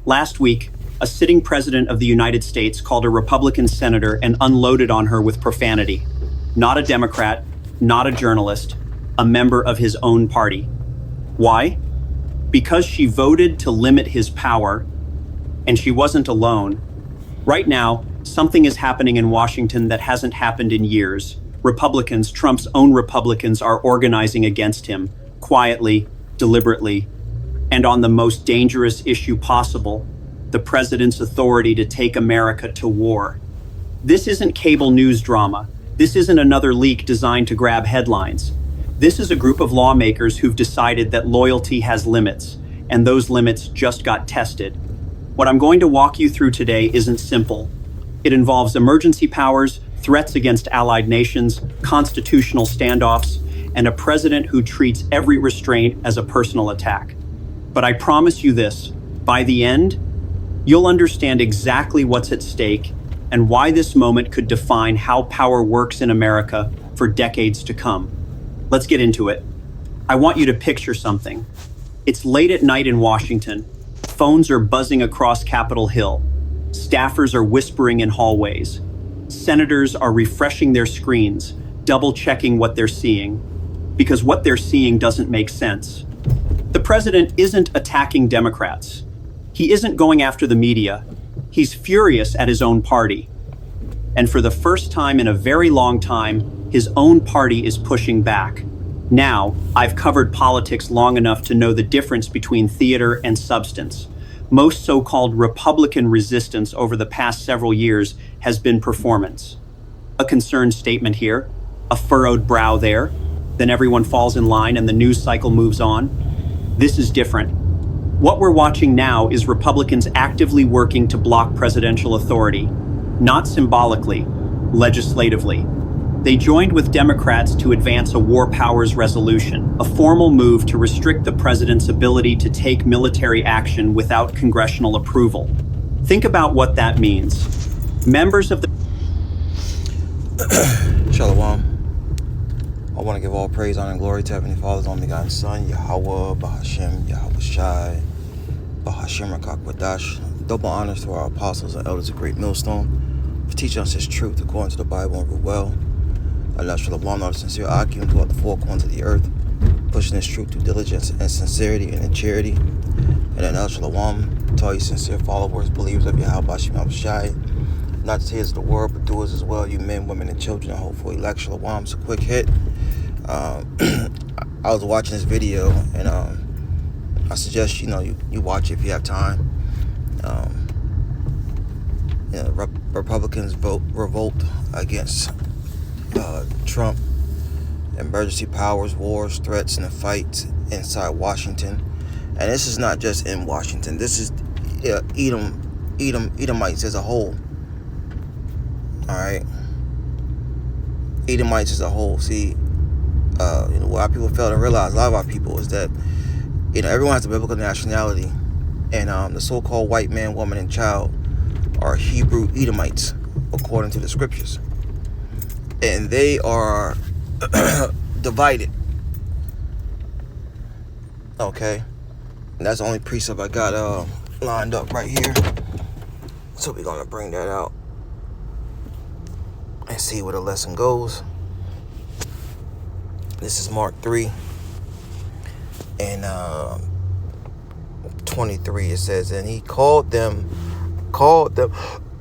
Last week, a sitting president of the United States called a Republican senator and unloaded on her with profanity. Not a Democrat, not a journalist, a member of his own party. Why? Because she voted to limit his power, and she wasn't alone. Right now, something is happening in Washington that hasn't happened in years. Republicans, Trump's own Republicans, are organizing against him, quietly, deliberately, and on the most dangerous issue possible, the president's authority to take America to war. This isn't cable news drama. This isn't another leak designed to grab headlines. This is a group of lawmakers who've decided that loyalty has limits, and those limits just got tested. What I'm going to walk you through today isn't simple. It involves emergency powers, threats against allied nations, constitutional standoffs, and a president who treats every restraint as a personal attack. But I promise you this, by the end, you'll understand exactly what's at stake and why this moment could define how power works in America for decades to come. Let's get into it. I want you to picture something. It's late at night in Washington. Phones are buzzing across Capitol Hill. Staffers are whispering in hallways. Senators are refreshing their screens, double-checking what they're seeing, because what they're seeing doesn't make sense. The president isn't attacking Democrats. He isn't going after the media. He's furious at his own party. And for the first time in a very long time, his own party is pushing back. Now, I've covered politics long enough to know the difference between theater and substance. Most so-called Republican resistance over the past several years has been performance. A concerned statement here, a furrowed brow there, then everyone falls in line and the news cycle moves on. This is different. What we're watching now is Republicans actively working to block presidential authority, not symbolically, legislatively. They joined with Democrats to advance a war powers resolution, a formal move to restrict the president's ability to take military action without congressional approval. Think about what that means. Members of the Shalom. I want to give all praise, honor, and glory to Heavenly Father's only begotten Son, Yahweh, Bahashem, Yahweh Shai, Bahashem Rakakwadash. Double honors to our apostles and elders of Great Millstone for teaching us His truth according to the Bible and rule well. Allah Shalom, our sincere Akim throughout the four corners of the earth, pushing His truth through diligence and sincerity and in charity. And Allah Shalom to all you sincere followers, believers of Yahweh, Bahashem Shai, not just hearers of the word, but doers as well, you men, women, and children, and hopefully elect Shalom. It's a quick hit. I was watching this video, and I suggest you watch it if you have time. Republicans revolt against Trump, emergency powers, wars, threats, and the fight inside Washington. And this is not just in Washington. This is Edomites as a whole. All right, Edomites as a whole. See, what our people fail to realize, a lot of our people, is that everyone has a biblical nationality, and the so-called white man, woman, and child are Hebrew Edomites according to the scriptures, and they are divided. Okay, and that's the only precept I got lined up right here, so we're gonna bring that out and see where the lesson goes. This is Mark 3 and 23. It says, and he called them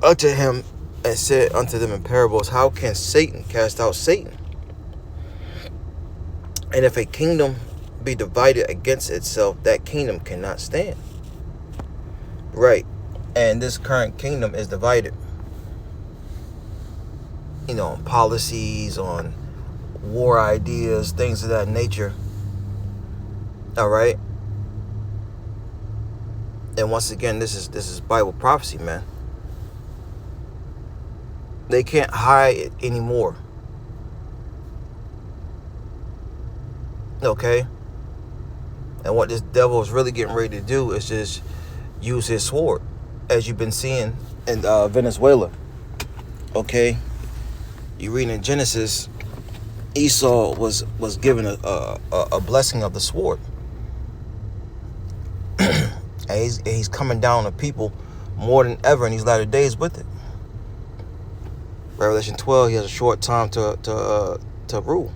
unto him and said unto them in parables, how can Satan cast out Satan? And if a kingdom be divided against itself, that kingdom cannot stand. Right. And this current kingdom is divided. On policies, on war ideas, things of that nature. All right. And once again, this is Bible prophecy, man. They can't hide it anymore. Okay. And what this devil is really getting ready to do is just use his sword, as you've been seeing in Venezuela. Okay. You read in Genesis, Esau was given a blessing of the sword. And And he's coming down on people more than ever in these latter days with it. Revelation 12, he has a short time to rule.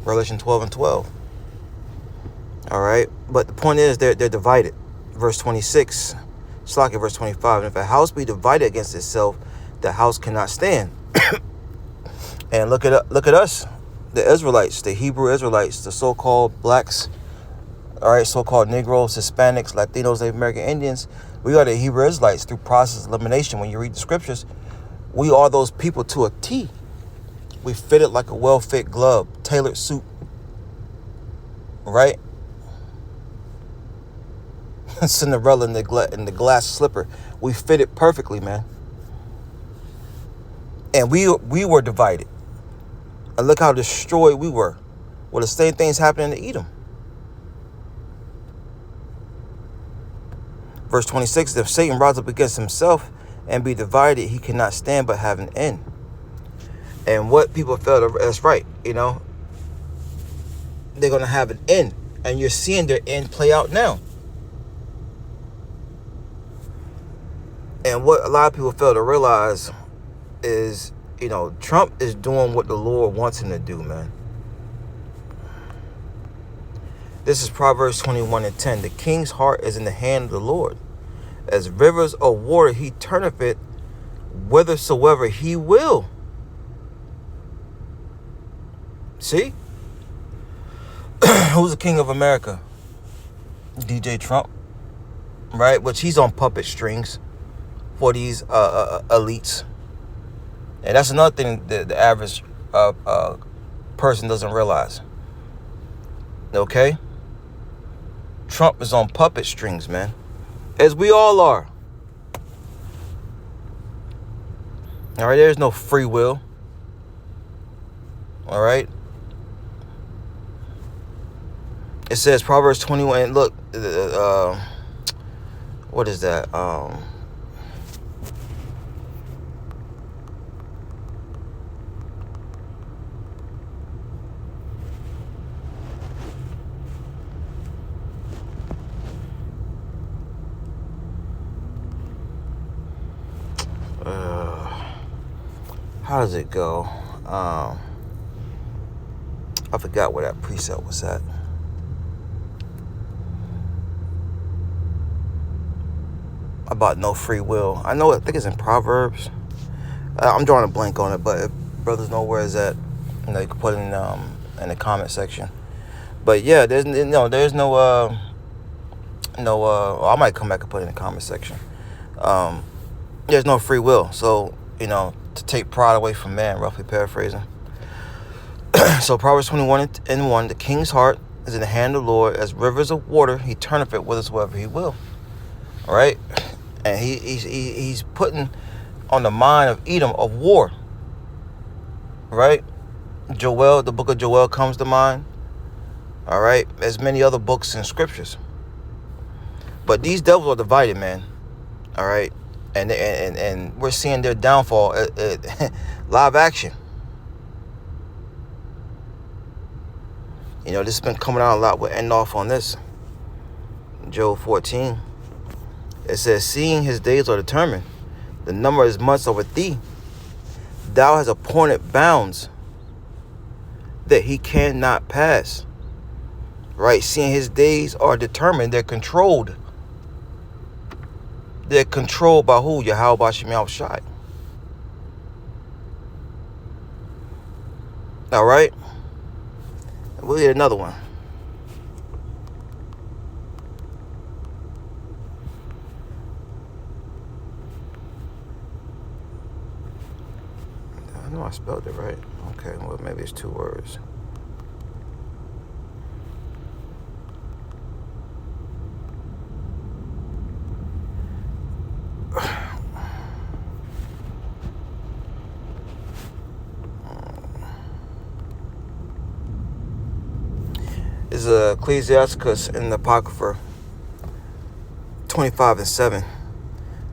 Revelation 12 and 12. All right, but the point is they're divided. Verse 26, Slack verse 25. And if a house be divided against itself, the house cannot stand. And look at us, the Israelites, the Hebrew Israelites, the so-called blacks, all right, so-called Negroes, Hispanics, Latinos, Native American Indians. We are the Hebrew Israelites through process of elimination. When you read the scriptures, we are those people to a T. We fit it like a well-fit glove, tailored suit, right? Cinderella in the glass slipper. We fit it perfectly, man. And we were divided. And look how destroyed we were. Well, the same thing's happening to Edom. Verse 26, if Satan rise up against himself and be divided, he cannot stand but have an end. And what people feel, that's right, you know, they're going to have an end. And you're seeing their end play out now. And what a lot of people fail to realize is, you know, Trump is doing what the Lord wants him to do, man. This is Proverbs 21 and 10. The king's heart is in the hand of the Lord. As rivers of water, he turneth it whithersoever he will. See? Who's the king of America? DJ Trump. Right? Which he's on puppet strings for these elites. And that's another thing that the average person doesn't realize. Okay? Trump is on puppet strings, man. As we all are. All right? There's no free will. All right? It says Proverbs 21. And look, what is that? How does it go? I forgot where that precept was at. About no free will. I think it's in Proverbs. I'm drawing a blank on it, but if brothers know where it's at, you know, you can put it in the comment section. But yeah, there's no I might come back and put it in the comment section. There's no free will, so you know, to take pride away from man, roughly paraphrasing. So Proverbs 21 and 1, the king's heart is in the hand of the Lord, as rivers of water, he turneth it whithersoever he will. All right, and he's putting on the mind of Edom of war. Right, Joel, the book of Joel comes to mind. All right, as many other books and scriptures. But these devils are divided, man. All right, and we're seeing their downfall live action. You know, this has been coming out a lot. We'll end off on this. Job 14. It says, seeing his days are determined, the number of his months over thee. Thou hast appointed bounds that he cannot pass. Right? Seeing his days are determined, they're controlled. They're controlled by who? Yahweh Bashim Yahushai. All right? We'll get another one. I know I spelled it right. Okay, well, maybe it's 2 words. Is Ecclesiasticus in the Apocrypha 25 and 7.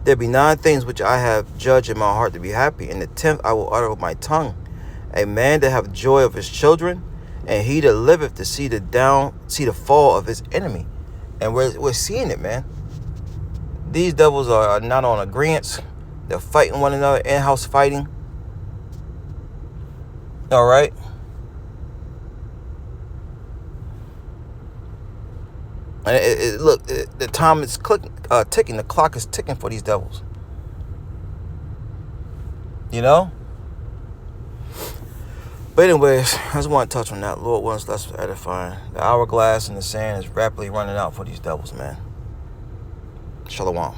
There be 9 things which I have judged in my heart to be happy, and the 10th I will utter with my tongue. A man that have joy of his children, and he that liveth to see the fall of his enemy. And we're seeing it, man. These devils are not on agreements. They're fighting one another, in-house fighting. All right. And look, the time is ticking. The clock is ticking for these devils. You know? But anyways, I just want to touch on that. Lord wants less edifying. The hourglass in the sand is rapidly running out for these devils, man. Shalom.